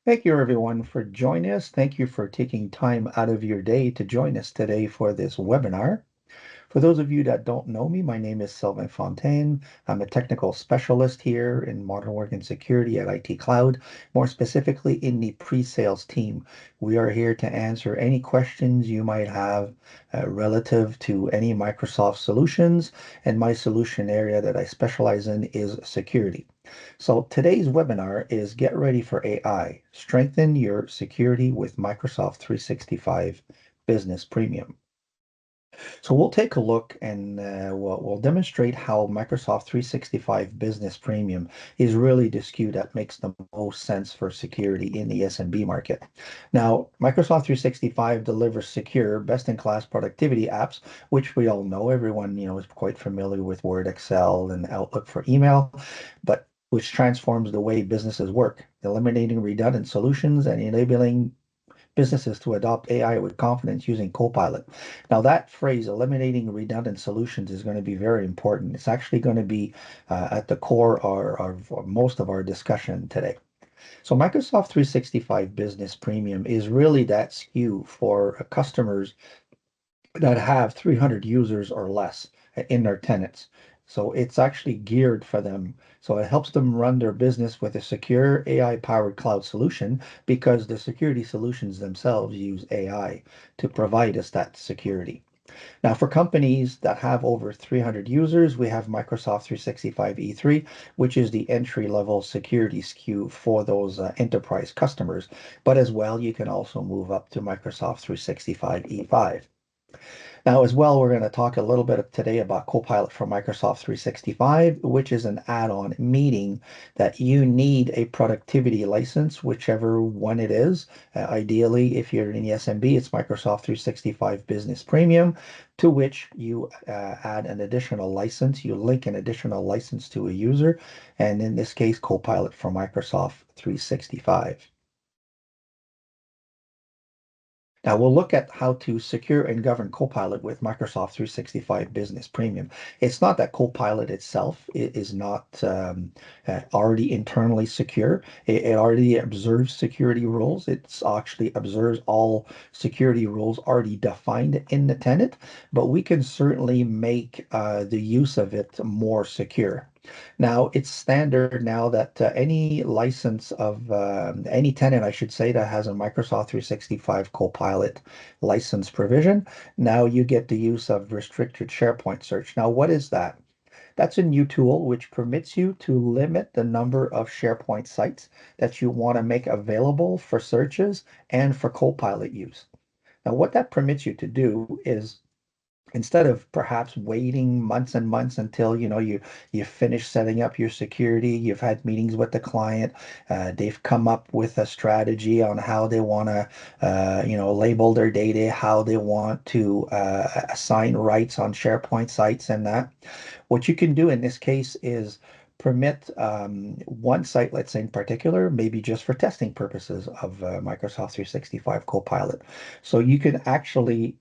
Thank you, everyone, for joining us. Thank you for taking time out of your day to join us today for this webinar. For those of you that don't know me, my name is Sylvain Fontaine. I'm a technical specialist here in modern work and security at IT Cloud, more specifically in the pre-sales team. We are here to answer any questions you might have relative to any Microsoft solutions, and my solution area that I specialize in is security. So today's webinar is Get Ready for AI, Strengthen Your Security with Microsoft 365 Business Premium. So we'll take a look and we'll demonstrate how Microsoft 365 Business Premium is really the SKU that makes the most sense for security in the SMB market. Now, Microsoft 365 delivers secure, best-in-class productivity apps, which we all know. Everyone, is quite familiar with Word, Excel, and Outlook for email, but which transforms the way businesses work, eliminating redundant solutions and enabling businesses to adopt AI with confidence using Copilot. Now, that phrase, eliminating redundant solutions, is going to be very important. It's actually going to be at the core of most of our discussion today. So, Microsoft 365 Business Premium is really that SKU for customers that have 300 users or less in their tenants. So it's actually geared for them. So it helps them run their business with a secure AI-powered cloud solution because the security solutions themselves use AI to provide us that security. Now, for companies that have over 300 users, we have Microsoft 365 E3, which is the entry-level security SKU for those enterprise customers. But as well, you can also move up to Microsoft 365 E5. Now, as well, we're going to talk a little bit today about Copilot for Microsoft 365, which is an add-on, meaning that you need a productivity license, whichever one it is. Ideally, if you're in the SMB, it's Microsoft 365 Business Premium, to which you add an additional license. You link an additional license to a user, and in this case, Copilot for Microsoft 365. Now we'll look at how to secure and govern Copilot with Microsoft 365 Business Premium. It's not that Copilot itself is not already internally secure. It already observes security rules. It actually observes all security rules already defined in the tenant, but we can certainly make the use of it more secure. Now, it's standard now that any license of any tenant, I should say, that has a Microsoft 365 Copilot license provision, now you get the use of restricted SharePoint search. Now, what is that? That's a new tool which permits you to limit the number of SharePoint sites that you want to make available for searches and for Copilot use. Now, what that permits you to do is instead of perhaps waiting months and months until you finish setting up your security, you've had meetings with the client, they've come up with a strategy on how they want to label their data, how they want to assign rights on SharePoint sites, and that what you can do in this case is permit one site, let's say in particular, maybe just for testing purposes of Microsoft 365 Copilot. So you can actually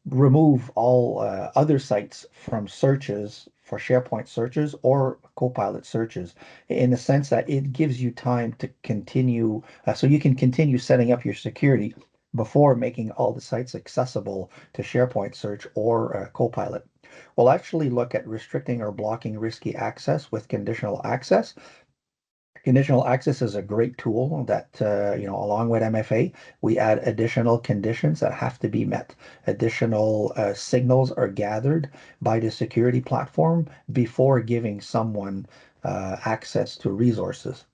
remove all other sites from searches for SharePoint searches or Copilot searches in the sense that it gives you time to continue, so you can continue setting up your security before making all the sites accessible to SharePoint search or Copilot. We'll actually look at restricting or blocking risky access with conditional access. Conditional access is a great tool that, along with MFA, we add additional conditions that have to be met. Additional signals are gathered by the security platform before giving someone access to resources.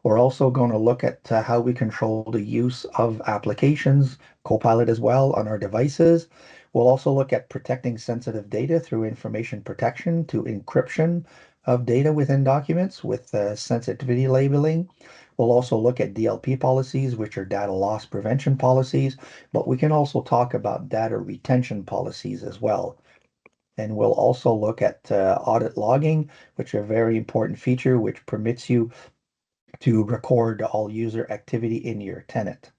We're also going to look at how we control the use of applications, Copilot as well, on our devices. We'll also look at protecting sensitive data through information protection to encryption of data within documents with sensitivity labeling. We'll also look at DLP policies, which are data loss prevention policies, but we can also talk about data retention policies as well. And we'll also look at audit logging, which is a very important feature which permits you to record all user activity in your tenant.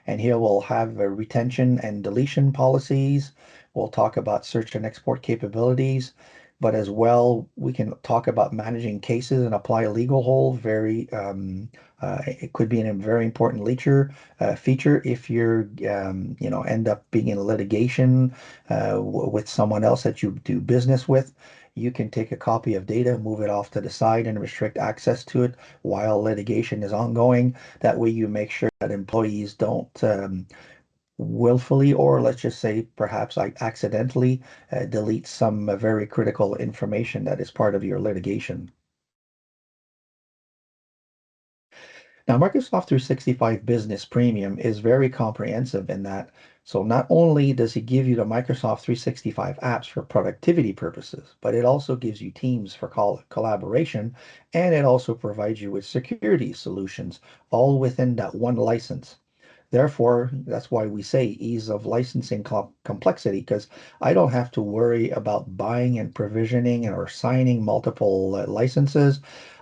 And here we'll have retention and deletion policies. We'll talk about search and export capabilities. but as well, we can talk about managing cases and apply a legal hold. It could be a very important feature if you're, end up being in litigation with someone else that you do business with. You can take a copy of data, move it off to the side, and restrict access to it while litigation is ongoing. That way, you make sure that employees don't willfully, or let's just say perhaps I accidentally delete some very critical information that is part of your litigation. Now, Microsoft 365 Business Premium is very comprehensive in that. So not only does it give you the Microsoft 365 apps for productivity purposes, but it also gives you Teams for collaboration, and it also provides you with security solutions, all within that one license. Therefore, that's why we say ease of licensing complexity, because I don't have to worry about buying and provisioning or signing multiple licenses.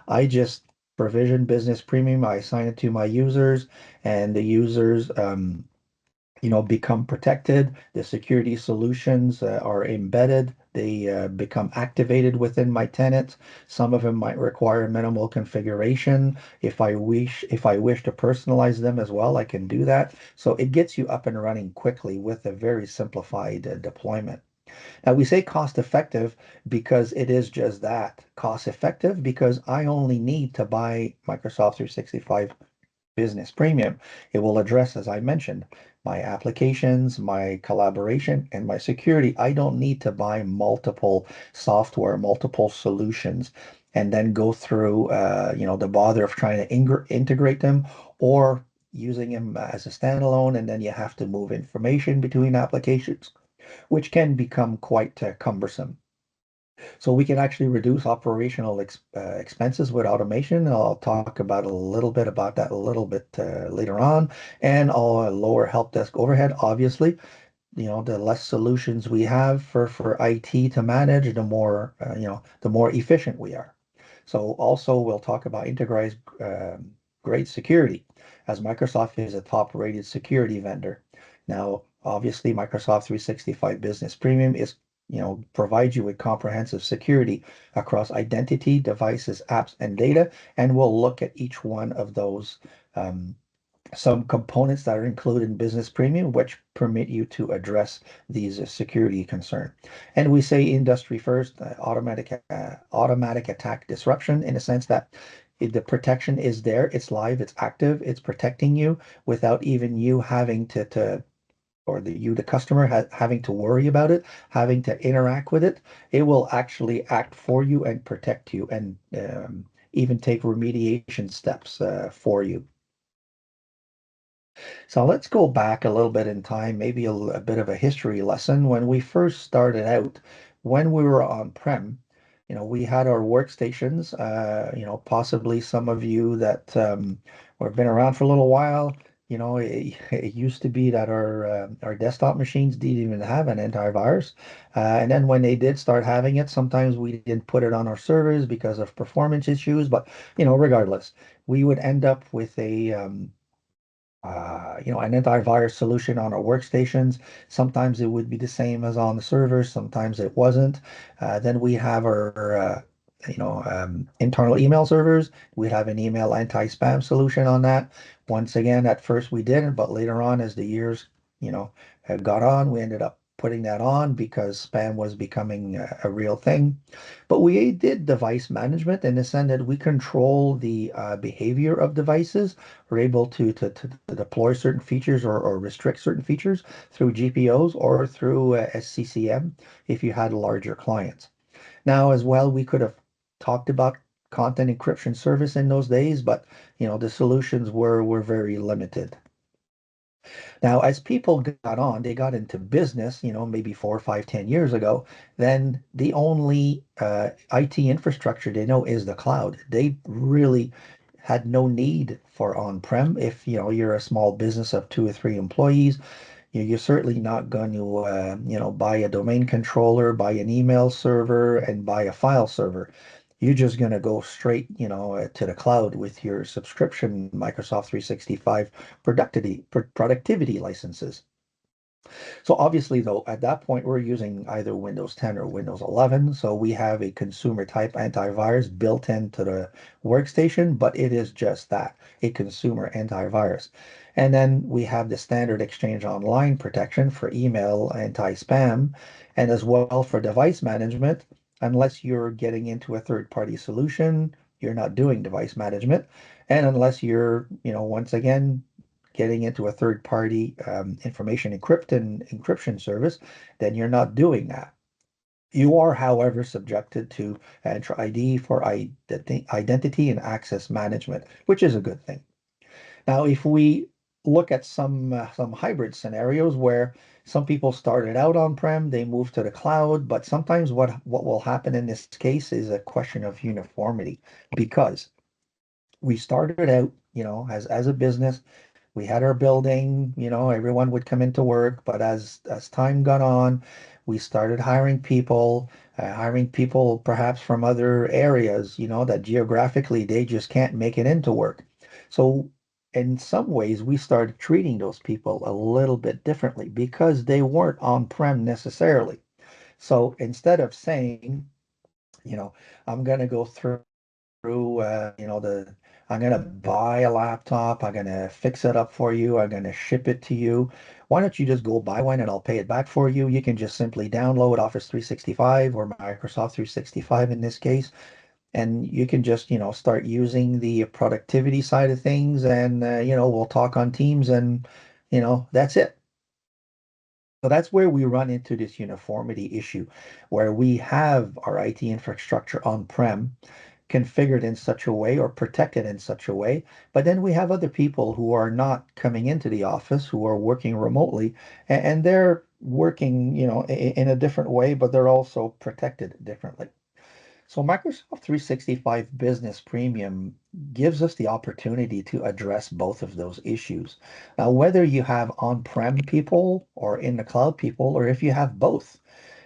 I just provision business premium, I assign it to my users, and the users become protected. The security solutions are embedded. They become activated within my tenants. Some of them might require minimal configuration. If I wish to personalize them as well, I can do that. So it gets you up and running quickly with a very simplified deployment. Now we say cost effective because it is just that, cost effective, because I only need to buy Microsoft 365 Business Premium. It will address, as I mentioned, my applications, my collaboration, and my security. I don't need to buy multiple software, multiple solutions, and then go through, the bother of trying to integrate them, or using them as a standalone, and then you have to move information between applications, which can become quite cumbersome. So we can actually reduce operational expenses with automation. I'll talk about a little bit about that a little bit later on, and I'll lower help desk overhead. Obviously, the less solutions we have for IT to manage, the more efficient we are. So also we'll talk about enterprise grade security, as Microsoft is a top rated security vendor. Now, obviously, Microsoft 365 Business Premium provides you with comprehensive security across identity, devices, apps, and data. And we'll look at each one of those um, some components that are included in Business Premium, which permit you to address these security concerns. And we say industry first, automatic attack disruption, in a sense that the protection is there, it's live, it's active, it's protecting you without even you having to or the customer having to worry about it, having to interact with it. It will actually act for you and protect you, and even take remediation steps for you. So let's go back a little bit in time, maybe a bit of a history lesson. When we first started out, when we were on-prem, we had our workstations. Possibly some of you that have been around for a little while, it used to be that our desktop machines didn't even have an antivirus. And then when they did start having it, sometimes we didn't put it on our servers because of performance issues. But, regardless, we would end up with an antivirus solution on our workstations. Sometimes it would be the same as on the servers, sometimes it wasn't. Then we have our, internal email servers. We'd have an email anti-spam solution on that. Once again, at first we didn't, but later on, as the years, had got on, we ended up putting that on because spam was becoming a real thing. But we did device management in the sense that we control the behavior of devices. We're able to deploy certain features, or restrict certain features through GPOs or through SCCM if you had larger clients. Now, as well, we could have talked about content encryption service in those days, but the solutions were very limited. Now, as people got on, they got into business, maybe 4, 5, 10 years ago, then the only IT infrastructure they know is the cloud. They really had no need for on-prem. If you're a small business of 2 or 3 employees, you're certainly not going to buy a domain controller, buy an email server, and buy a file server. You're just going to go straight, to the cloud with your subscription Microsoft 365 productivity licenses. So obviously, though, at that point, we're using either Windows 10 or Windows 11. So we have a consumer type antivirus built into the workstation, but it is just that, a consumer antivirus. And then we have the standard Exchange Online protection for email anti-spam, and as well for device management. Unless you're getting into a third-party solution, you're not doing device management. And unless you're, once again, getting into a third party information encryption service, then you're not doing that. You are, however, subjected to Entra ID for identity and access management, which is a good thing. Now, if we look at some hybrid scenarios where some people started out on-prem, they moved to the cloud, but sometimes what will happen in this case is a question of uniformity because we started out, as a business. We had our building, everyone would come into work, but as time gone on, we started hiring people perhaps from other areas, that geographically they just can't make it into work. So in some ways, we started treating those people a little bit differently because they weren't on-prem necessarily. So instead of saying, you know, I'm going to go through, I'm going to buy a laptop, I'm going to fix it up for you, I'm going to ship it to you. Why don't you just go buy one and I'll pay it back for you? You can just simply download Office 365 or Microsoft 365 in this case, and you can just, start using the productivity side of things and, we'll talk on Teams and, that's it. So that's where we run into this uniformity issue, where we have our IT infrastructure on-prem configured in such a way or protected in such a way. But then we have other people who are not coming into the office, who are working remotely, and they're working, in a different way, but they're also protected differently. So Microsoft 365 Business Premium gives us the opportunity to address both of those issues. Now, whether you have on-prem people or in the cloud people, or if you have both,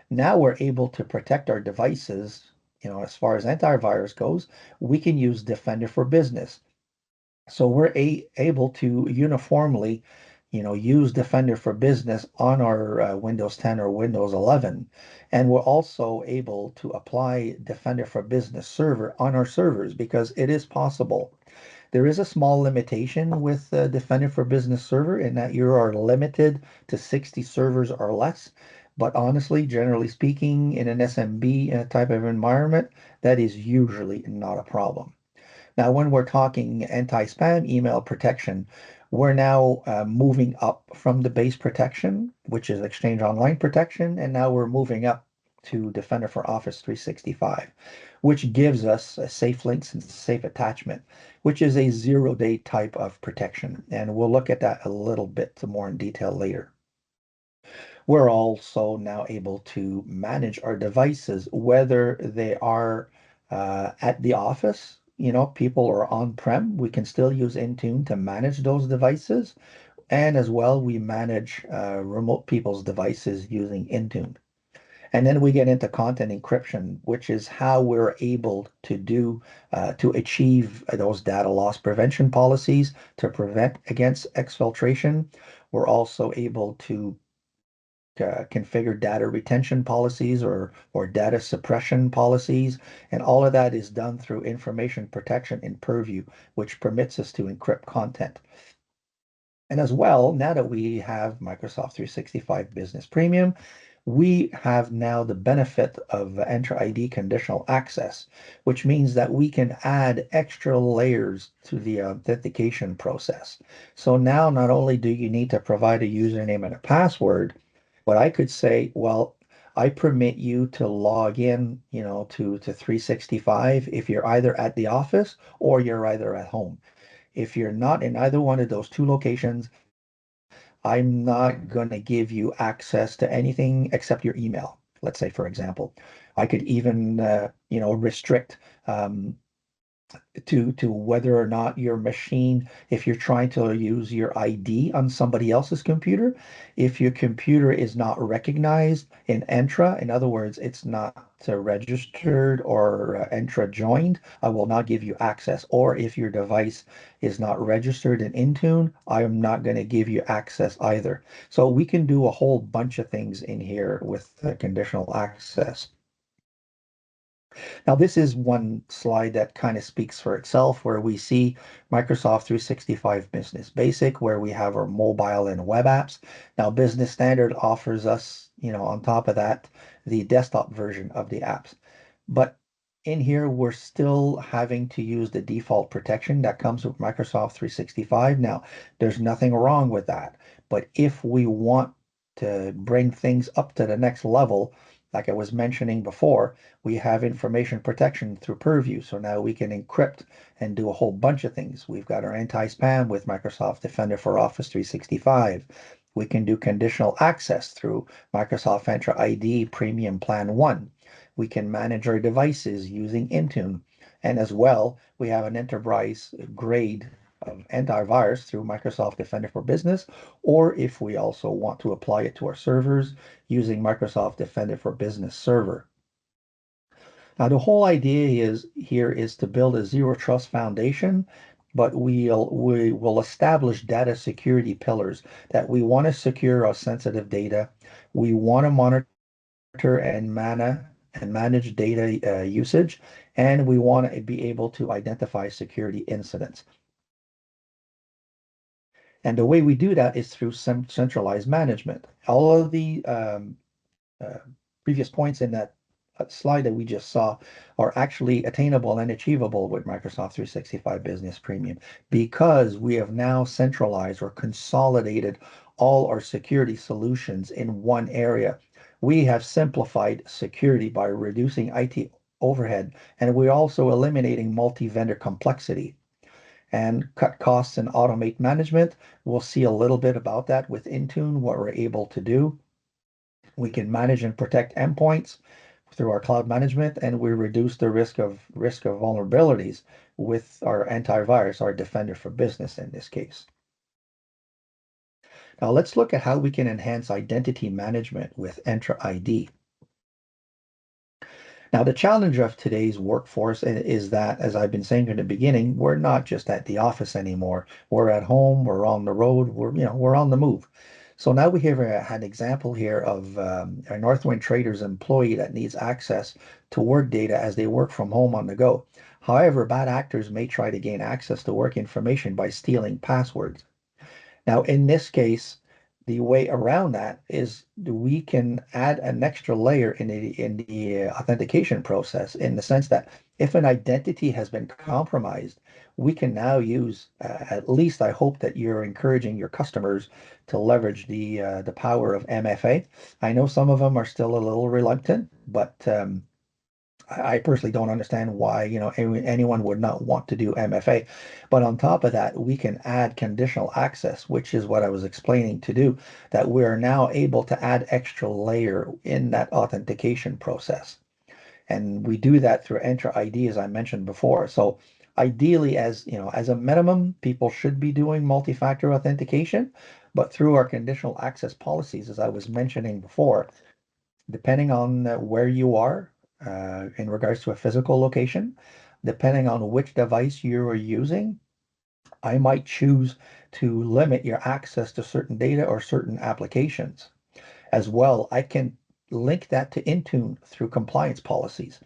now we're able to protect our devices, as far as antivirus goes, we can use Defender for Business. So we're able to uniformly, use Defender for Business on our Windows 10 or Windows 11. And we're also able to apply Defender for Business Server on our servers because it is possible. There is a small limitation with Defender for Business Server in that you are limited to 60 servers or less. But honestly, generally speaking, in an SMB type of environment, that is usually not a problem. Now, when we're talking anti-spam email protection, we're now moving up from the base protection, which is Exchange Online protection, and now we're moving up to Defender for Office 365, which gives us safe links and safe attachment, which is a zero-day type of protection. And we'll look at that a little bit more in detail later. We're also now able to manage our devices, whether they are at the office, people are on-prem, we can still use Intune to manage those devices. And as well, we manage remote people's devices using Intune. And then we get into content encryption, which is how we're able to achieve those data loss prevention policies to prevent against exfiltration. We're also able to configure data retention policies or data suppression policies. And all of that is done through information protection in Purview, which permits us to encrypt content. And as well, now that we have Microsoft 365 Business Premium, we have now the benefit of Enter ID conditional access, which means that we can add extra layers to the authentication process. So now not only do you need to provide a username and a password, but I could say, well, I permit you to log in, to 365 if you're either at the office or you're either at home. If you're not in either one of those two locations, I'm not going to give you access to anything except your email. Let's say, for example, I could even, restrict um, to whether or not your machine, if you're trying to use your ID on somebody else's computer, if your computer is not recognized in Entra, in other words, it's not registered or Entra joined, I will not give you access. Or if your device is not registered in Intune, I am not going to give you access either. So we can do a whole bunch of things in here with conditional access. Now, this is one slide that kind of speaks for itself, where we see Microsoft 365 Business Basic, where we have our mobile and web apps. Now, Business Standard offers us, on top of that, the desktop version of the apps. But in here, we're still having to use the default protection that comes with Microsoft 365. Now, there's nothing wrong with that. But if we want to bring things up to the next level, like I was mentioning before, we have information protection through Purview. So now we can encrypt and do a whole bunch of things. We've got our anti-spam with Microsoft Defender for Office 365. We can do conditional access through Microsoft Entra ID Premium Plan 1. We can manage our devices using Intune. And as well, we have an enterprise grade of antivirus through Microsoft Defender for Business, or if we also want to apply it to our servers using Microsoft Defender for Business Server. Now, the whole idea is to build a zero trust foundation, but we will establish data security pillars that we want to secure our sensitive data. We want to monitor and manage data usage, and we want to be able to identify security incidents. And the way we do that is through centralized management. All of the uh, previous points in that slide that we just saw are actually attainable and achievable with Microsoft 365 Business Premium because we have now centralized or consolidated all our security solutions in one area. We have simplified security by reducing IT overhead, and we're also eliminating multi-vendor complexity and cut costs and automate management. We'll see a little bit about that with Intune, what we're able to do. We can manage and protect endpoints through our cloud management, and we reduce the risk of vulnerabilities with our antivirus, our Defender for Business in this case. Now let's look at how we can enhance identity management with Entra ID. Now, the challenge of today's workforce is that, as I've been saying in the beginning, we're not just at the office anymore. We're at home, we're on the road, we're on the move. So now we have an example here of a Northwind Traders employee that needs access to work data as they work from home on the go. However, bad actors may try to gain access to work information by stealing passwords. Now, in this case, the way around that is we can add an extra layer in the authentication process in the sense that if an identity has been compromised, we can now use, at least I hope that you're encouraging your customers to leverage the power of MFA. I know some of them are still a little reluctant, but I personally don't understand why, anyone would not want to do MFA. But on top of that, we can add conditional access, which is what I was explaining to do, that we are now able to add extra layer in that authentication process. And we do that through Entra ID, as I mentioned before. So ideally, as a minimum, people should be doing multi-factor authentication, but through our conditional access policies, as I was mentioning before, depending on where you are in regards to a physical location, depending on which device you are using, I might choose to limit your access to certain data or certain applications. As well, I can link that to Intune through compliance policies.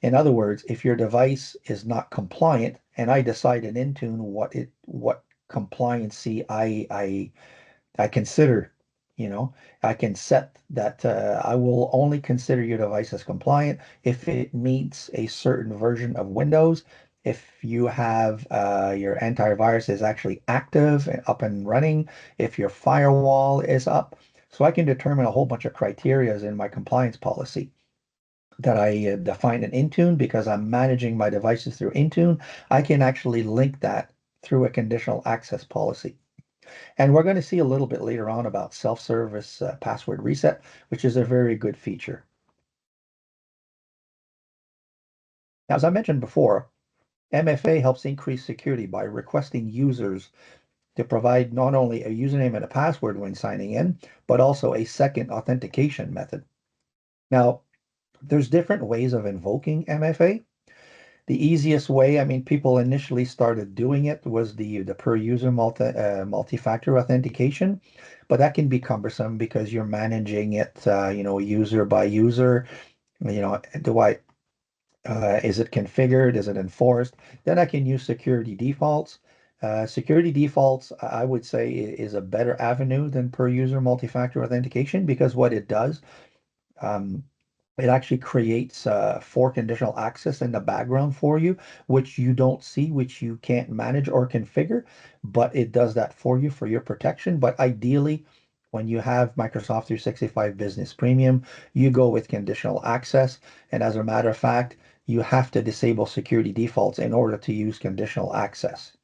In other words, if your device is not compliant and I decide in Intune what compliancy I consider, you know, I can set that I will only consider your device as compliant if it meets a certain version of Windows, if you have your antivirus is actually active and up and running, if your firewall is up. So I can determine a whole bunch of criterias in my compliance policy that I define in Intune because I'm managing my devices through Intune. I can actually link that through a conditional access policy. And we're going to see a little bit later on about self-service password reset, which is a very good feature. Now, as I mentioned before, MFA helps increase security by requesting users to provide not only a username and a password when signing in, but also a second authentication method. Now, there's different ways of invoking MFA. The easiest way, I mean, people initially started doing it was the per user multi-factor authentication, but that can be cumbersome because you're managing it, user by user. Do I is it configured? Is it enforced? Then I can use security defaults. Security defaults, I would say, is a better avenue than per user multi-factor authentication because what it does, um, it actually creates for conditional access in the background for you, which you don't see, which you can't manage or configure, but it does that for you for your protection. But ideally, when you have Microsoft 365 Business Premium, you go with conditional access. And as a matter of fact, you have to disable security defaults in order to use conditional access.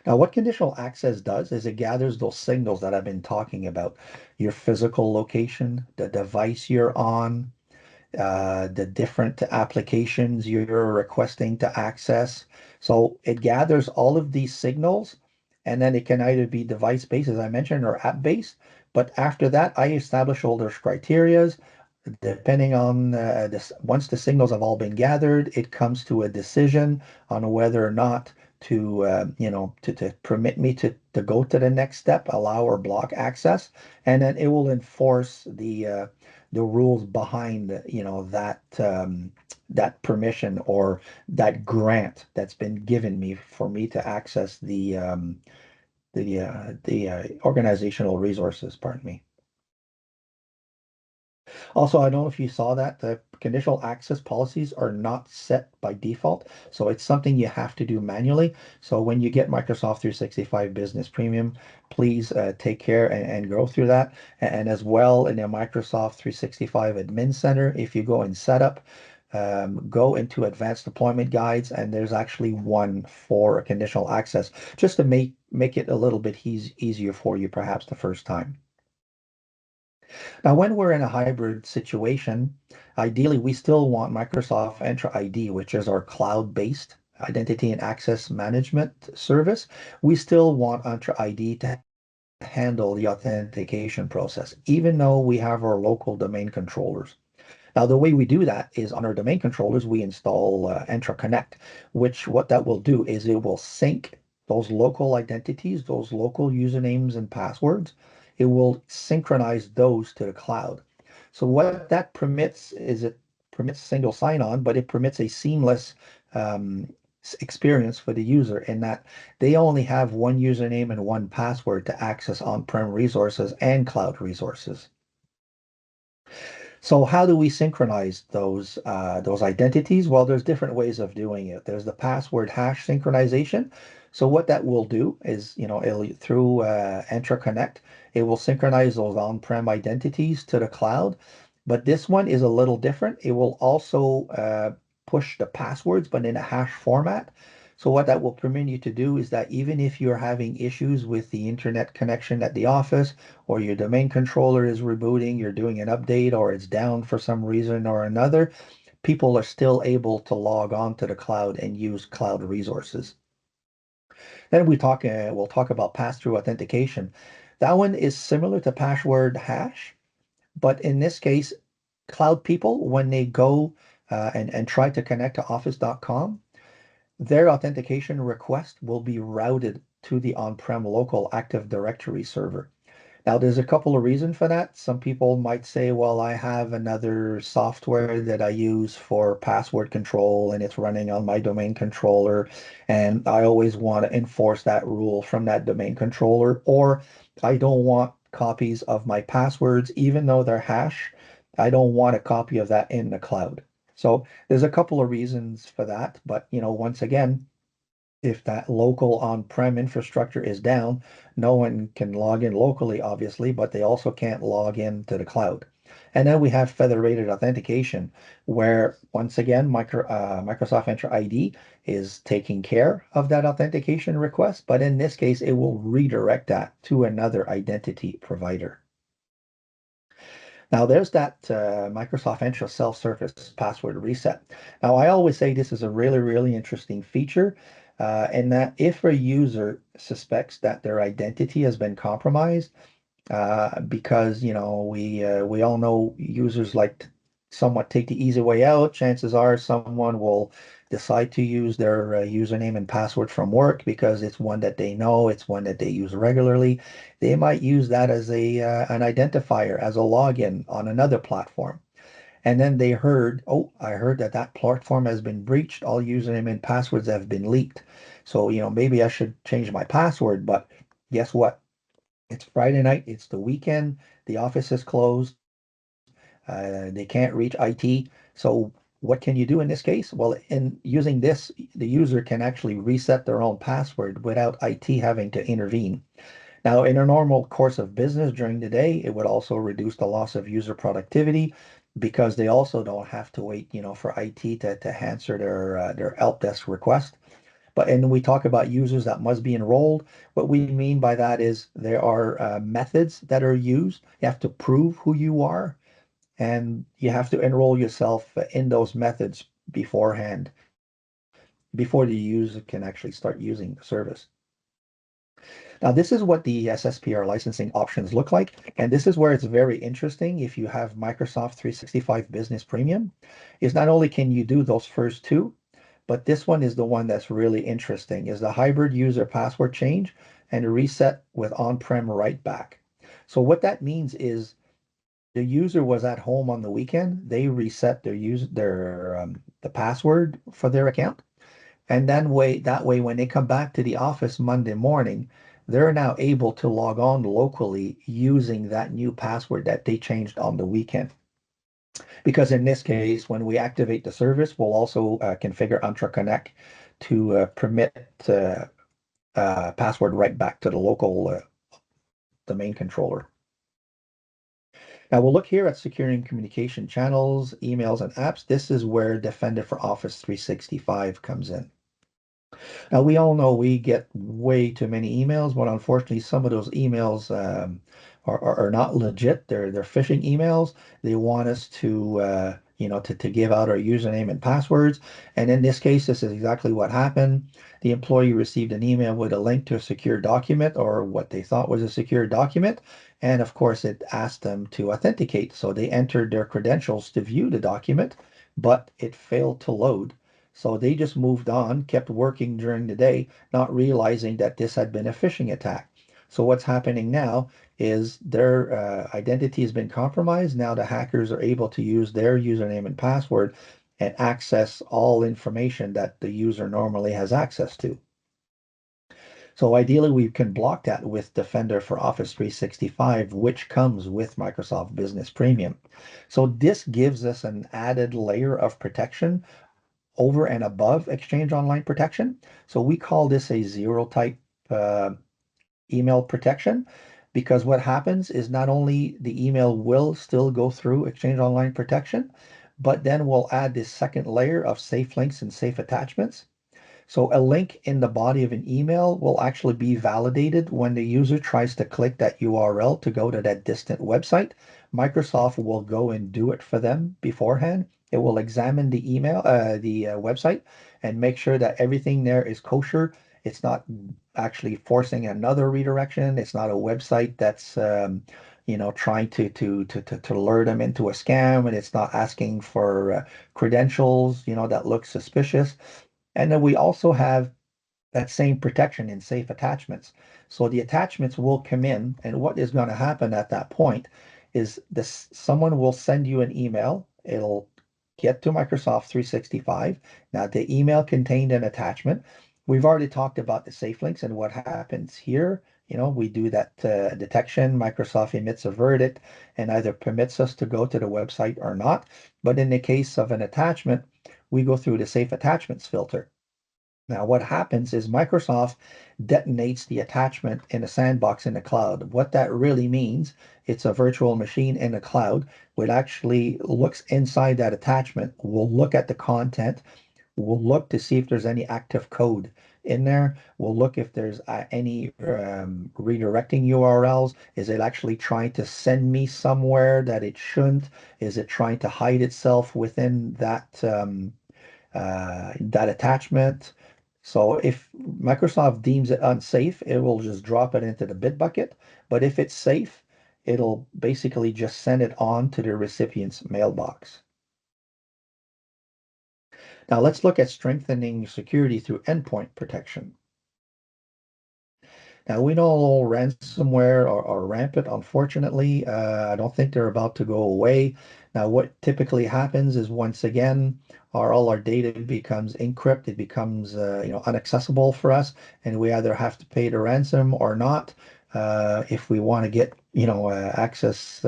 Now, what conditional access does is it gathers those signals that I've been talking about, your physical location, the device you're on, the different applications you're requesting to access. So it gathers all of these signals, and then it can either be device-based, as I mentioned, or app-based. But after that, I establish all those criterias. Depending on this, once the signals have all been gathered, it comes to a decision on whether or not to permit me to go to the next step, allow or block access, and then it will enforce the rules behind, that permission or that grant that's been given me for me to access the organizational resources, pardon me. Also, I don't know if you saw that the conditional access policies are not set by default. So it's something you have to do manually. So when you get Microsoft 365 Business Premium, please take care and go through that. And as well in the Microsoft 365 Admin Center, if you go in setup, go into advanced deployment guides, and there's actually one for conditional access just to make it a little bit easier for you perhaps the first time. Now, when we're in a hybrid situation, ideally we still want Microsoft Entra ID, which is our cloud-based identity and access management service. We still want Entra ID to handle the authentication process, even though we have our local domain controllers. Now, the way we do that is on our domain controllers, we install Entra Connect, which what that will do is it will sync those local identities, those local usernames and passwords. It will synchronize those to the cloud. So what that permits is it permits single sign-on, but it permits a seamless experience for the user in that they only have one username and one password to access on-prem resources and cloud resources. So how do we synchronize those identities? Well, there's different ways of doing it. There's the password hash synchronization. So what that will do is, through Entra Connect, it will synchronize those on-prem identities to the cloud. But this one is a little different. It will also push the passwords, but in a hash format. So what that will permit you to do is that even if you're having issues with the internet connection at the office, or your domain controller is rebooting, you're doing an update, or it's down for some reason or another, people are still able to log on to the cloud and use cloud resources. Then we'll talk about pass-through authentication. That one is similar to password hash, but in this case, cloud people, when they go and try to connect to office.com, their authentication request will be routed to the on-prem local Active Directory server. Now, there's a couple of reasons for that. Some people might say, well, I have another software that I use for password control and it's running on my domain controller, and I always want to enforce that rule from that domain controller, or I don't want copies of my passwords, even though they're hash. I don't want a copy of that in the cloud. So there's a couple of reasons for that. But, once again, if that local on-prem infrastructure is down, no one can log in locally, obviously, but they also can't log in to the cloud. And then we have federated authentication, where once again, Microsoft Entra ID is taking care of that authentication request, but in this case, it will redirect that to another identity provider. Now there's that Microsoft Entra self-service password reset. Now I always say this is a really, really interesting feature, in that if a user suspects that their identity has been compromised, because we all know users like to somewhat take the easy way out. Chances are someone will decide to use their username and password from work because it's one that they know, it's one that they use regularly. They might use that as a an identifier, as a login on another platform. And then they heard, oh, I heard that that platform has been breached. All username and passwords have been leaked. So, maybe I should change my password. But guess what? It's Friday night, it's the weekend, the office is closed, they can't reach IT. So what can you do in this case? Well, in using this, the user can actually reset their own password without IT having to intervene. Now, in a normal course of business during the day, it would also reduce the loss of user productivity because they also don't have to wait, for IT to answer their help desk request. But and we talk about users that must be enrolled. What we mean by that is there are methods that are used. You have to prove who you are, and you have to enroll yourself in those methods beforehand, before the user can actually start using the service. Now, this is what the SSPR licensing options look like, and this is where it's very interesting if you have Microsoft 365 Business Premium, is not only can you do those first two, but this one is the one that's really interesting, is the hybrid user password change and reset with on-prem write back. So what that means is the user was at home on the weekend, they reset their the password for their account, and then that way when they come back to the office Monday morning, they're now able to log on locally using that new password that they changed on the weekend. Because in this case, when we activate the service, we'll also configure Entra Connect to permit password right back to the local domain controller. Now we'll look here at securing communication channels, emails, and apps. This is where Defender for Office 365 comes in. Now, we all know we get way too many emails, but unfortunately, some of those emails are not legit. They're phishing emails. They want us to to give out our username and passwords. And in this case, this is exactly what happened. The employee received an email with a link to a secure document or what they thought was a secure document. And of course, it asked them to authenticate. So they entered their credentials to view the document, but it failed to load. So they just moved on, kept working during the day, not realizing that this had been a phishing attack. So what's happening now is their identity has been compromised. Now the hackers are able to use their username and password and access all information that the user normally has access to. So ideally, we can block that with Defender for Office 365, which comes with Microsoft Business Premium. So this gives us an added layer of protection over and above Exchange Online protection. So we call this a zero type uh, email protection, because what happens is not only the email will still go through Exchange Online protection, but then we'll add this second layer of safe links and safe attachments. So a link in the body of an email will actually be validated when the user tries to click that URL to go to that distant website. Microsoft will go and do it for them beforehand. It will examine the website, and make sure that everything there is kosher. It's not actually forcing another redirection. It's not a website that's trying to lure them into a scam, and it's not asking for credentials, that look suspicious. And then we also have that same protection in safe attachments. So the attachments will come in, and what is going to happen at that point is this: someone will send you an email. It'll get to Microsoft 365. Now, the email contained an attachment. We've already talked about the safe links and what happens here. We do that detection. Microsoft emits a verdict and either permits us to go to the website or not. But in the case of an attachment, we go through the safe attachments filter. Now, what happens is Microsoft detonates the attachment in a sandbox in the cloud. What that really means, it's a virtual machine in the cloud, which actually looks inside that attachment, will look at the content, will look to see if there's any active code in there. We'll look if there's any redirecting URLs. Is it actually trying to send me somewhere that it shouldn't? Is it trying to hide itself within that attachment? So if Microsoft deems it unsafe, it will just drop it into the bit bucket. But if it's safe, it'll basically just send it on to the recipient's mailbox. Now let's look at strengthening security through endpoint protection. Now we know ransomware are rampant, unfortunately. I don't think they're about to go away. Now, what typically happens is once again, all our data becomes encrypted, it becomes inaccessible for us, and we either have to pay the ransom or not if we want to get access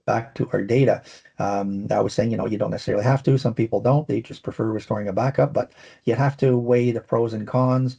back to our data. I was saying, you don't necessarily have to. Some people don't. They just prefer restoring a backup, but you have to weigh the pros and cons.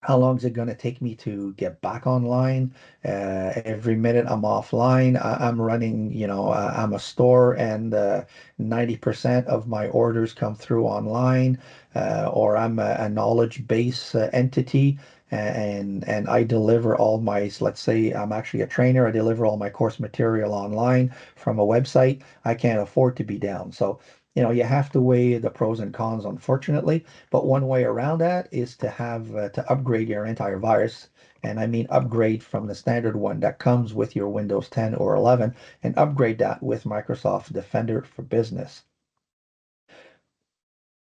How long is it going to take me to get back online? Every minute I'm offline, I'm running, I'm a store and 90% of my orders come through online, or I'm a knowledge base entity and I deliver all my, let's say I'm actually a trainer, I deliver all my course material online from a website. I can't afford to be down. So, you have to weigh the pros and cons, unfortunately. But one way around that is to have to upgrade your antivirus. And I mean upgrade from the standard one that comes with your Windows 10 or 11 and upgrade that with Microsoft Defender for Business.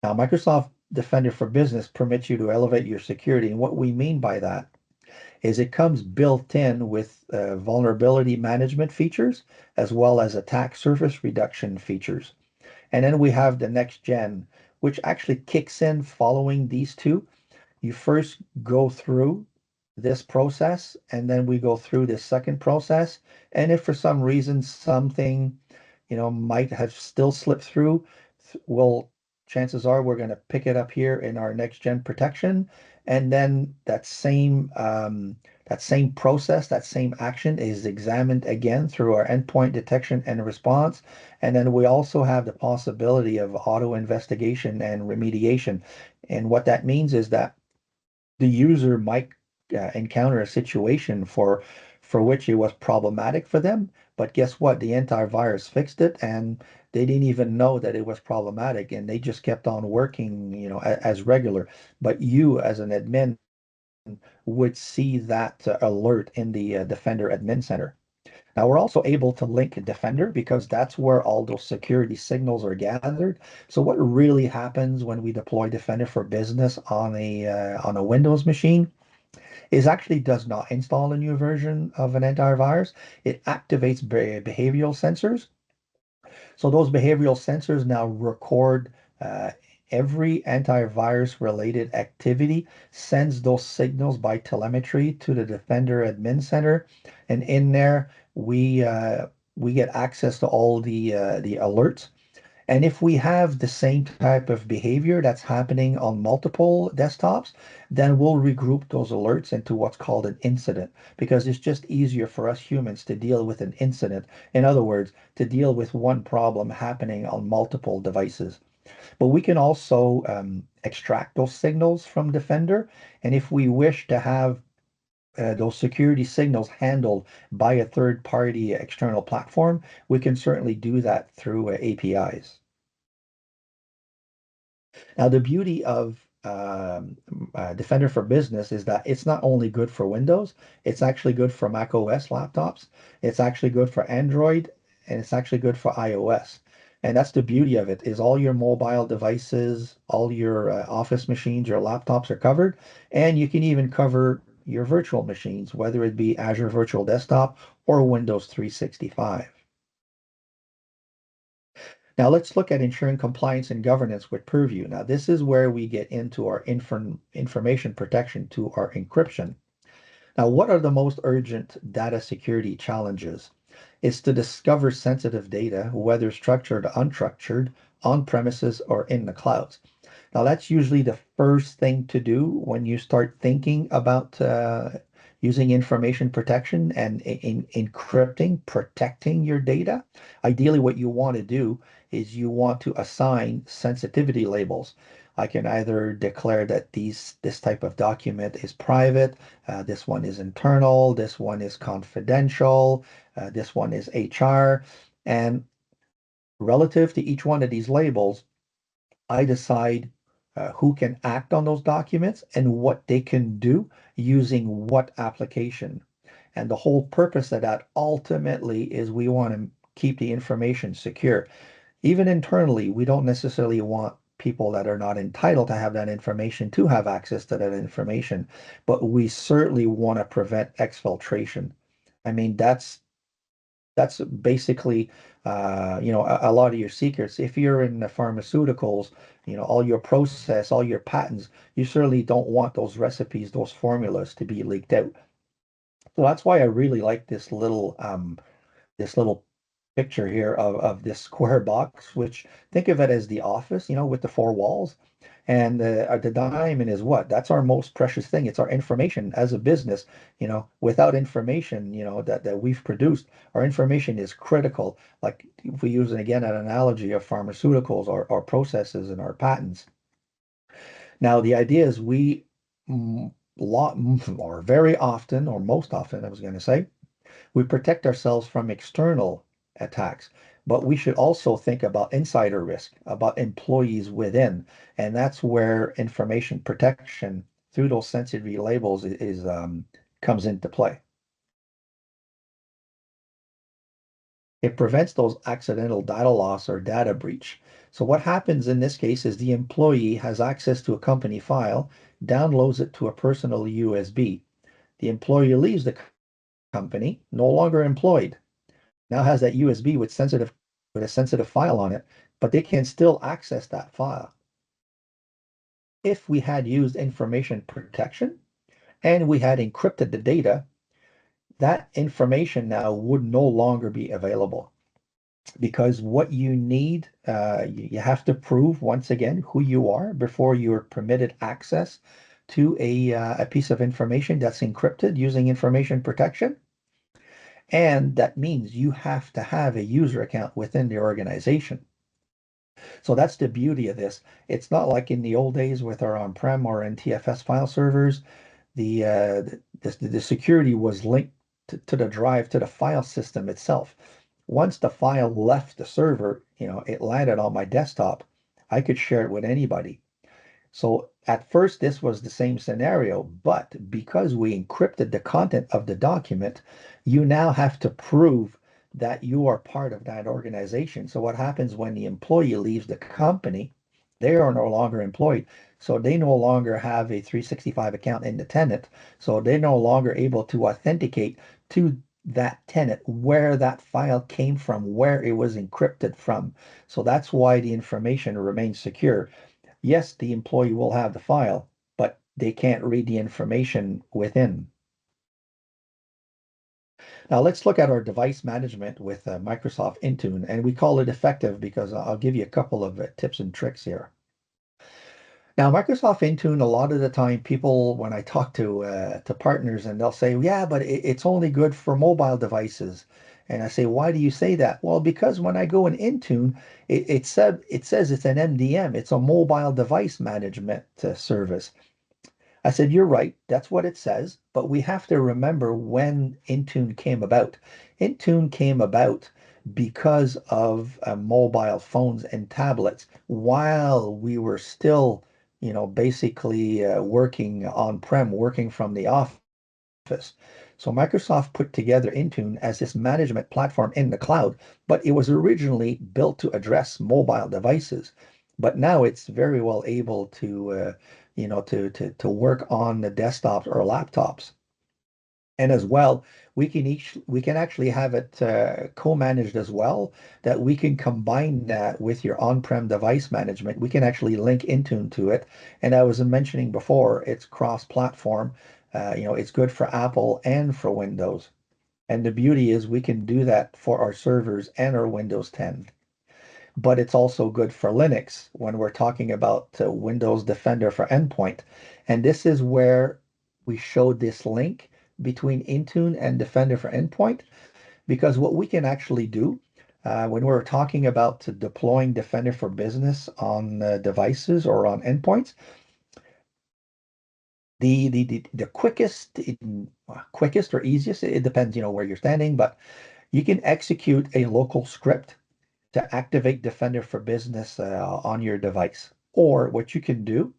Now, Microsoft Defender for Business permits you to elevate your security. And what we mean by that is it comes built in with vulnerability management features as well as attack surface reduction features. And then we have the next gen, which actually kicks in following these two. You first go through this process, and then we go through this second process. And if for some reason something, might have still slipped through, well, chances are we're going to pick it up here in our next gen protection. And then that same process, that same action is examined again through our endpoint detection and response. And then we also have the possibility of auto investigation and remediation. And what that means is that the user might encounter a situation for which it was problematic for them, but guess what? The antivirus fixed it, and they didn't even know that it was problematic, and they just kept on working, as regular. But you, as an admin, would see that alert in the Defender Admin Center. Now we're also able to link Defender because that's where all those security signals are gathered. So what really happens when we deploy Defender for Business on a Windows machine is actually does not install a new version of an antivirus. It activates behavioral sensors. So those behavioral sensors now record uh, every antivirus related activity, sends those signals by telemetry to the Defender Admin Center, and in there we get access to all the alerts. And if we have the same type of behavior that's happening on multiple desktops, then we'll regroup those alerts into what's called an incident because it's just easier for us humans to deal with an incident. In other words, to deal with one problem happening on multiple devices. But we can also extract those signals from Defender. And if we wish to have those security signals handled by a third party external platform, we can certainly do that through APIs. Now, the beauty of Defender for Business is that it's not only good for Windows, it's actually good for Mac OS laptops, it's actually good for Android, and it's actually good for iOS. And that's the beauty of it, is all your mobile devices, all your office machines, your laptops are covered, and you can even cover your virtual machines, whether it be Azure Virtual Desktop or Windows 365. Now let's look at ensuring compliance and governance with Purview. Now this is where we get into our information protection to our encryption. Now what are the most urgent data security challenges? It's to discover sensitive data, whether structured or unstructured, on premises or in the clouds. Now, that's usually the first thing to do when you start thinking about using information protection and encrypting, protecting your data. Ideally, what you want to do is you want to assign sensitivity labels. I can either declare that this type of document is private, this one is internal, this one is confidential, this one is HR, and relative to each one of these labels, I decide who can act on those documents and what they can do using what application. And the whole purpose of that ultimately is we want to keep the information secure. Even internally, we don't necessarily want people that are not entitled to have that information to have access to that information, but we certainly want to prevent exfiltration. I mean, that's basically a lot of your secrets. If you're in the pharmaceuticals, all your process, all your patents, you certainly don't want those recipes, those formulas to be leaked out. So that's why I really like this little picture here of this square box, which think of it as the office, with the four walls. And the diamond is what? That's our most precious thing. It's our information as a business. Without information, that we've produced, our information is critical. Like if we use, again, an analogy of pharmaceuticals, our processes and our patents. Now, the idea is we lot or very often, or most often, I was going to say, we protect ourselves from external attacks, but we should also think about insider risk, about employees within, and that's where information protection through those sensitive labels comes into play. It prevents those accidental data loss or data breach. So what happens in this case is the employee has access to a company file, downloads it to a personal USB. The employee leaves the company, no longer employed, now has that USB with a sensitive file on it, but they can still access that file. If we had used information protection and we had encrypted the data, that information now would no longer be available because what you need, you have to prove once again who you are before you're permitted access to a piece of information that's encrypted using information protection. And that means you have to have a user account within the organization. So that's the beauty of this. It's not like in the old days with our on-prem or NTFS file servers. The security was linked to the drive, to the file system itself. Once the file left the server, it landed on my desktop, I could share it with anybody. So at first, this was the same scenario, but because we encrypted the content of the document, you now have to prove that you are part of that organization. So what happens when the employee leaves the company? They are no longer employed. So they no longer have a 365 account in the tenant. So they're no longer able to authenticate to that tenant where that file came from, where it was encrypted from. So that's why the information remains secure. Yes, the employee will have the file, but they can't read the information within. Now let's look at our device management with Microsoft Intune, and we call it effective because I'll give you a couple of tips and tricks here. Now, Microsoft Intune, a lot of the time, people, when I talk to partners, and they'll say, "Yeah, but it's only good for mobile devices." And I say, "Why do you say that?" Well, because when I go in Intune, it says it's an MDM, it's a mobile device management service. I said, "You're right. That's what it says. But we have to remember when Intune came about. Intune came about because of mobile phones and tablets while we were still, basically working on-prem, working from the office. So Microsoft put together Intune as this management platform in the cloud, but it was originally built to address mobile devices. But now it's very well able to work on the desktops or laptops. And as well, we can actually have it co-managed as well, that we can combine that with your on-prem device management. We can actually link Intune to it. And I was mentioning before, it's cross-platform. It's good for Apple and for Windows. And the beauty is we can do that for our servers and our Windows 10. But it's also good for Linux when we're talking about Windows Defender for Endpoint. And this is where we showed this link between Intune and Defender for Endpoint, because what we can actually do, when we're talking about deploying Defender for Business on devices or on endpoints, the quickest or easiest, it depends, where you're standing, but you can execute a local script to activate Defender for Business on your device. Or what you can do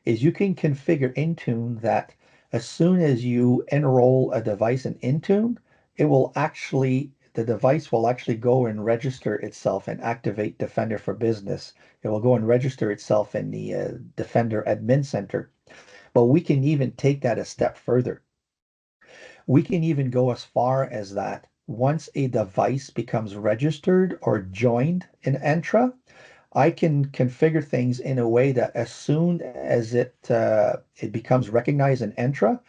is you can configure Intune that as soon as you enroll a device in Intune, the device will actually go and register itself and activate Defender for Business. It will go and register itself in the Defender Admin Center. But we can even take that a step further. We can even go as far as that once a device becomes registered or joined in Entra, I can configure things in a way that as soon as it becomes recognized in Entra,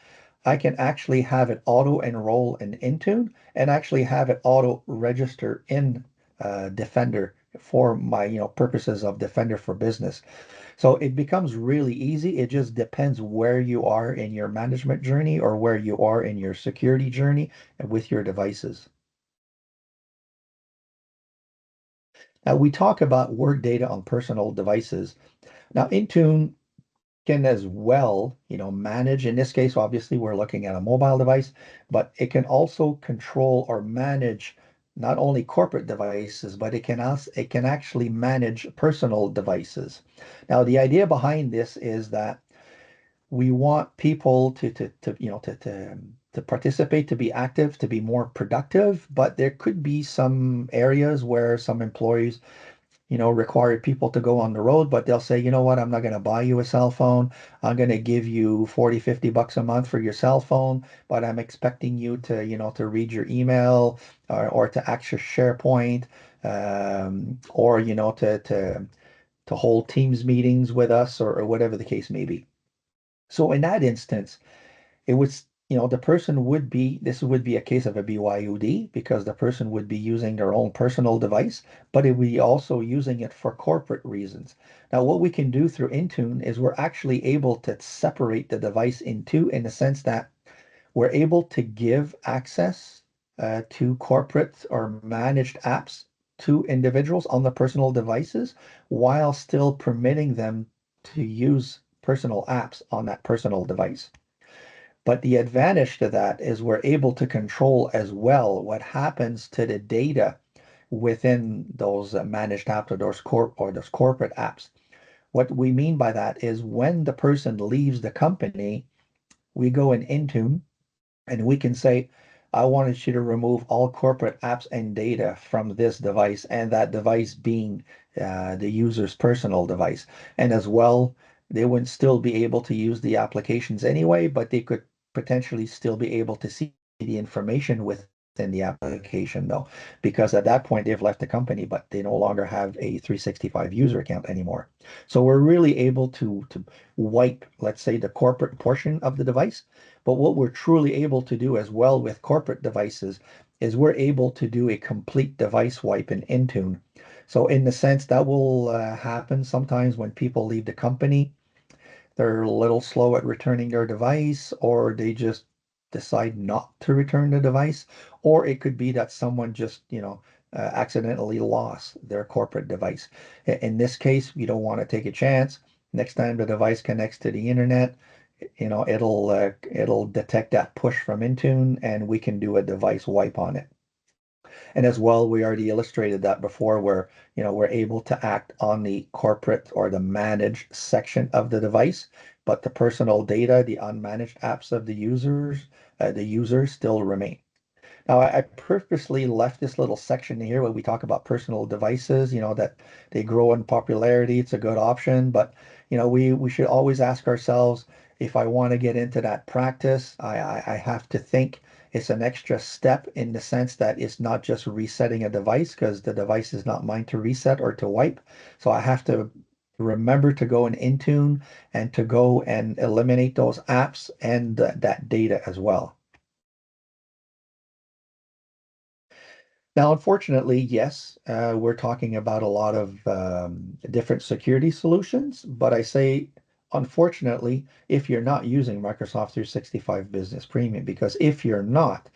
I can actually have it auto enroll in Intune and actually have it auto register in Defender for my purposes of Defender for Business. So it becomes really easy. It just depends where you are in your management journey or where you are in your security journey with your devices. Now we talk about work data on personal devices. Now Intune can as well, manage. In this case, obviously, we're looking at a mobile device, but it can also control or manage not only corporate devices, but it can actually manage personal devices. Now, the idea behind this is that we want people to participate, to be active, to be more productive, but there could be some areas where some employees require people to go on the road, but they'll say, you know what, I'm not going to buy you a cell phone. I'm going to give you 40, $50 a month for your cell phone, but I'm expecting you to read your email or to access SharePoint, or, to hold Teams meetings with us or whatever the case may be. So in that instance, it was, the person this would be a case of a BYOD because the person would be using their own personal device, but it would be also using it for corporate reasons. Now, what we can do through Intune is we're actually able to separate the device in two in the sense that we're able to give access to corporate or managed apps to individuals on the personal devices while still permitting them to use personal apps on that personal device. But the advantage to that is we're able to control as well what happens to the data within those managed apps or those corporate apps. What we mean by that is when the person leaves the company, we go in Intune and we can say, I wanted you to remove all corporate apps and data from this device, and that device being the user's personal device. And as well, they wouldn't still be able to use the applications anyway, but they could potentially still be able to see the information within the application, though, because at that point they've left the company, but they no longer have a 365 user account anymore. So we're really able to wipe, let's say, the corporate portion of the device. But what we're truly able to do as well with corporate devices is we're able to do a complete device wipe in Intune. So in the sense that will happen sometimes when people leave the company, they're a little slow at returning their device, or they just decide not to return the device, or it could be that someone just, accidentally lost their corporate device. In this case, you don't want to take a chance. Next time the device connects to the internet, it'll detect that push from Intune, and we can do a device wipe on it. And as well, we already illustrated that before where, we're able to act on the corporate or the managed section of the device, but the personal data, the unmanaged apps of the users still remain. Now, I purposely left this little section here where we talk about personal devices, that they grow in popularity. It's a good option, but we should always ask ourselves, if I want to get into that practice, I have to think it's an extra step in the sense that it's not just resetting a device because the device is not mine to reset or to wipe. So I have to remember to go in Intune and to go and eliminate those apps and that data as well. Now, unfortunately, yes, we're talking about a lot of different security solutions, but I say, unfortunately, if you're not using Microsoft 365 Business Premium, because if you're not,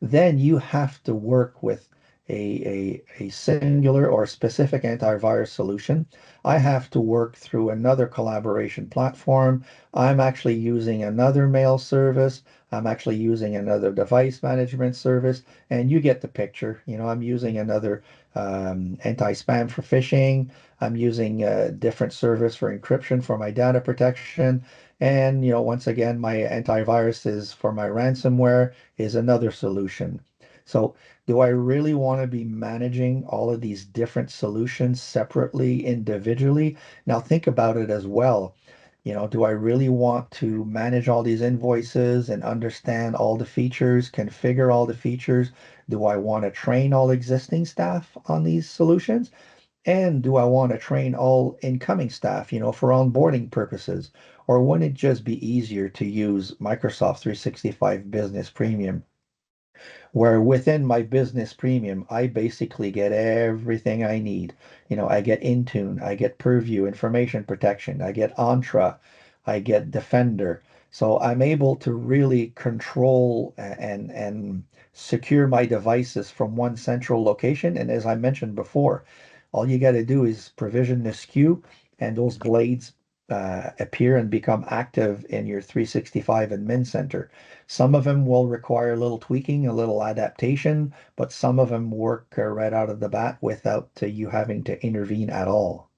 then you have to work with a singular or specific antivirus solution, I have to work through another collaboration platform. I'm actually using another mail service. I'm actually using another device management service, and you get the picture. I'm using another anti-spam for phishing. I'm using a different service for encryption for my data protection. And, once again, my antivirus is for my ransomware is another solution. So do I really want to be managing all of these different solutions separately, individually? Now think about it as well. Do I really want to manage all these invoices and understand all the features, configure all the features? Do I want to train all existing staff on these solutions? And do I want to train all incoming staff, for onboarding purposes? Or wouldn't it just be easier to use Microsoft 365 Business Premium, where within my business premium, I basically get everything I need. I get Intune, I get Purview, information protection, I get Entra, I get Defender. So I'm able to really control and secure my devices from one central location. And as I mentioned before, all you got to do is provision the SKU, and those blades appear and become active in your 365 admin center. Some of them will require a little tweaking, a little adaptation, but some of them work right out of the bat without you having to intervene at all.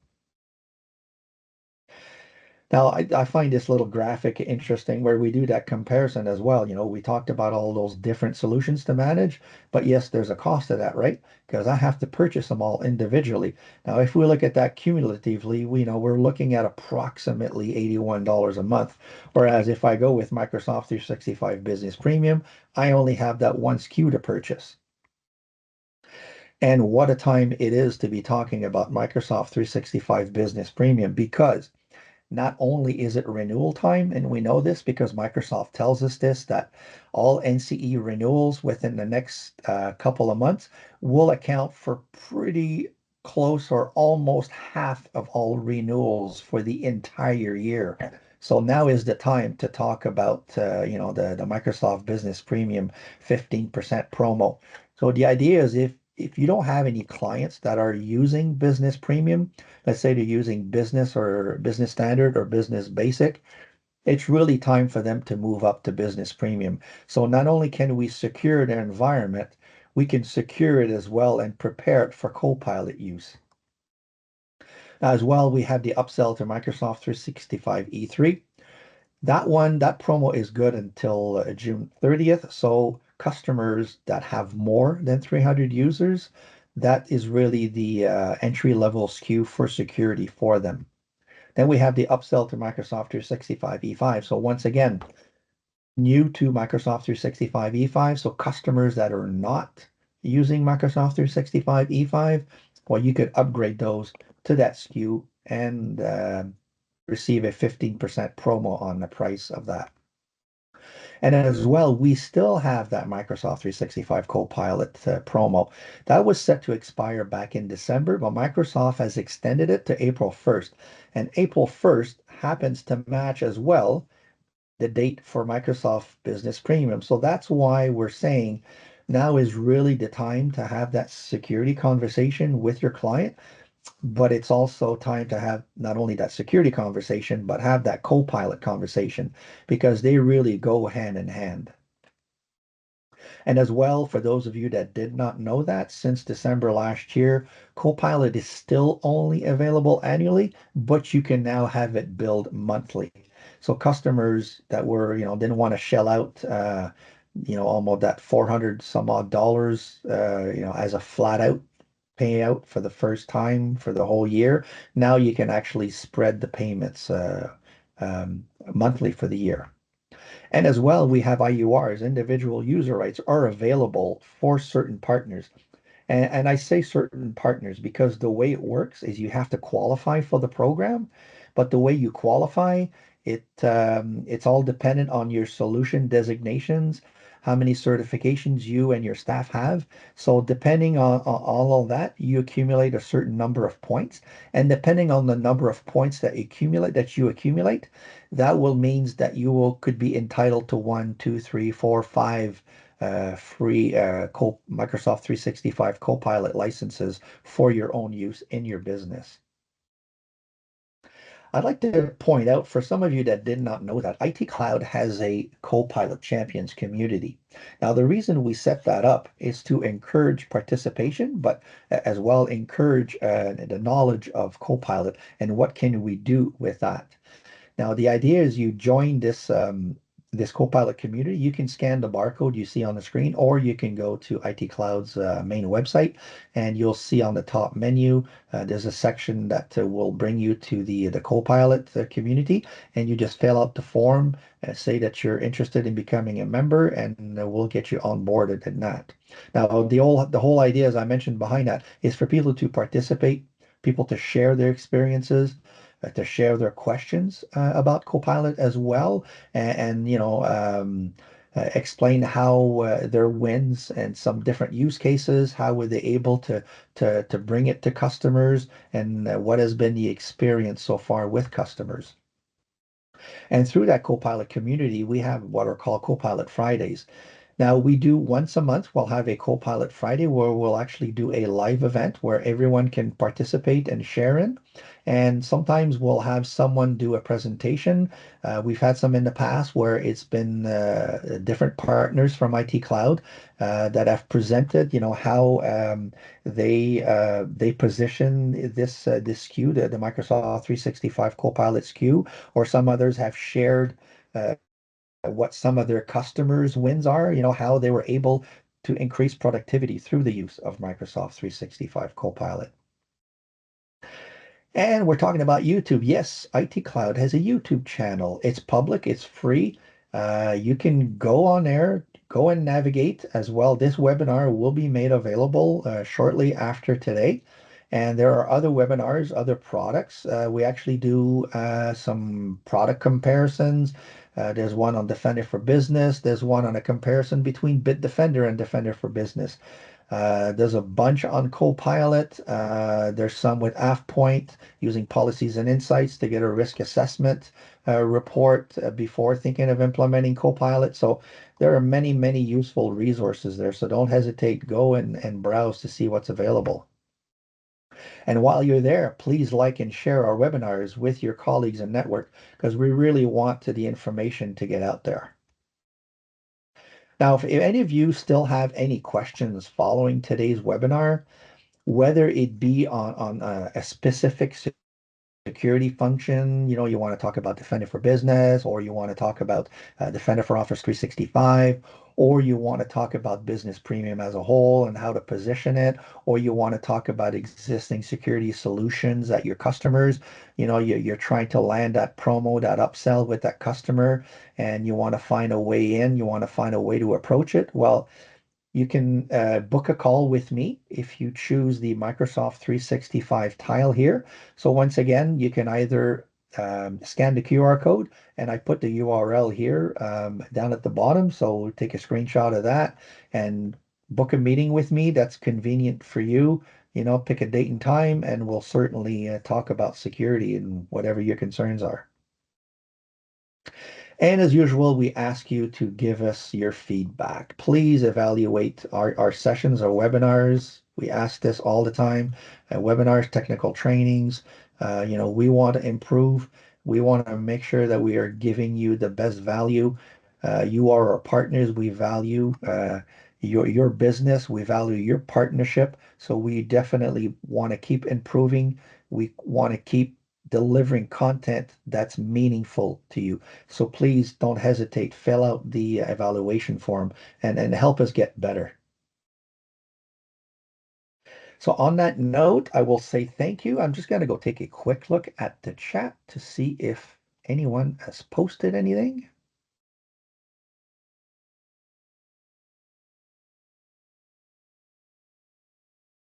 Now, I find this little graphic interesting where we do that comparison as well. We talked about all those different solutions to manage, but yes, there's a cost to that, right? Because I have to purchase them all individually. Now, if we look at that cumulatively, we know we're looking at approximately $81 a month. Whereas if I go with Microsoft 365 Business Premium, I only have that one SKU to purchase. And what a time it is to be talking about Microsoft 365 Business Premium, because not only is it renewal time, and we know this because Microsoft tells us this, that all NCE renewals within the next couple of months will account for pretty close or almost half of all renewals for the entire year. So now is the time to talk about, the Microsoft Business Premium 15% promo. So the idea is if you don't have any clients that are using Business Premium, let's say they're using business or business standard or business basic, it's really time for them to move up to business premium. So not only can we secure their environment, we can secure it as well and prepare it for Copilot use. As well, we have the upsell to Microsoft 365 E3. That promo is good until June 30th. So customers that have more than 300 users, that is really the entry level SKU for security for them. Then we have the upsell to Microsoft 365 E5. So once again, new to Microsoft 365 E5. So customers that are not using Microsoft 365 E5, well, you could upgrade those to that SKU and receive a 15% promo on the price of that. And as well, we still have that Microsoft 365 Copilot promo. That was set to expire back in December, but Microsoft has extended it to April 1st. And April 1st happens to match as well the date for Microsoft Business Premium. So that's why we're saying now is really the time to have that security conversation with your client, but it's also time to have not only that security conversation, but have that co-pilot conversation because they really go hand in hand. And as well, for those of you that did not know that, since December last year, Copilot is still only available annually, but you can now have it billed monthly. So customers that were, didn't want to shell out, almost that 400 some odd dollars, as a flat out payout for the first time for the whole year. Now you can actually spread the payments monthly for the year. And as well, we have IURs, individual user rights, are available for certain partners. And I say certain partners because the way it works is you have to qualify for the program, but the way you qualify, it's all dependent on your solution designations, how many certifications you and your staff have. So depending on all of that, you accumulate a certain number of points, and depending on the number of points that you accumulate, that will means that you will could be entitled to one, two, three, four, five free Microsoft 365 Copilot licenses for your own use in your business. I'd like to point out for some of you that did not know that IT Cloud has a Copilot Champions community. Now, the reason we set that up is to encourage participation, but as well encourage the knowledge of Copilot and what can we do with that. Now, the idea is you join this Copilot community. You can scan the barcode you see on the screen, or you can go to IT Cloud's main website, and you'll see on the top menu there's a section that will bring you to the Copilot community, and you just fill out the form, say that you're interested in becoming a member, and we'll get you onboarded in that. Now, the whole idea, as I mentioned behind that, is for people to participate, people to share their experiences, to share their questions about Copilot as well, and explain how their wins and some different use cases, how were they able to bring it to customers, and what has been the experience so far with customers. And through that Copilot community, we have what are called Copilot Fridays. Now, we do once a month, we'll have a Copilot Friday where we'll actually do a live event where everyone can participate and share in. And sometimes we'll have someone do a presentation. We've had some in the past where it's been different partners from IT Cloud that have presented, how they position this SKU, the Microsoft 365 Copilot SKU, or some others have shared what some of their customers' wins are, how they were able to increase productivity through the use of Microsoft 365 Copilot. And we're talking about YouTube. Yes, IT Cloud has a YouTube channel. It's public, it's free. You can go on there, go and navigate as well. This webinar will be made available shortly after today. And there are other webinars, other products. We actually do some product comparisons. There's one on Defender for Business. There's one on a comparison between Bitdefender and Defender for Business. There's a bunch on Copilot. There's some with AvePoint using policies and insights to get a risk assessment report before thinking of implementing Copilot. So there are many, many useful resources there. So don't hesitate. Go and browse to see what's available. And while you're there, please like and share our webinars with your colleagues and network because we really want the information to get out there. Now, if any of you still have any questions following today's webinar, whether it be on a specific security function, you want to talk about Defender for Business, or you want to talk about Defender for Office 365, or you want to talk about Business Premium as a whole and how to position it, or you want to talk about existing security solutions that your customers, you're trying to land that promo, that upsell with that customer, and you want to find a way in, you want to find a way to approach it. Well, you can book a call with me if you choose the Microsoft 365 tile here. So once again, you can either scan the QR code, and I put the URL here down at the bottom. So take a screenshot of that and book a meeting with me that's convenient for you. Pick a date and time, and we'll certainly talk about security and whatever your concerns are. And as usual, we ask you to give us your feedback. Please evaluate our sessions, our webinars. We ask this all the time. Webinars, technical trainings. We want to improve. We want to make sure that we are giving you the best value. You are our partners. We value your business. We value your partnership. So we definitely want to keep improving. We want to keep delivering content that's meaningful to you. So please don't hesitate. Fill out the evaluation form and help us get better. So on that note, I will say thank you. I'm just going to go take a quick look at the chat to see if anyone has posted anything.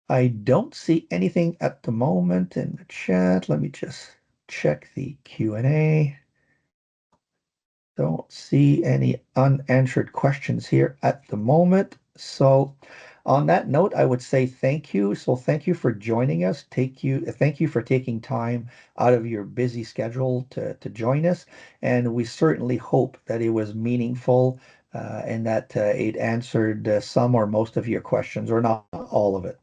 I don't see anything at the moment in the chat. Let me just check the Q&A. Don't see any unanswered questions here at the moment. So on that note, I would say thank you. So thank you for joining us. Thank you for taking time out of your busy schedule to join us. And we certainly hope that it was meaningful and that it answered some or most of your questions, or not all of it.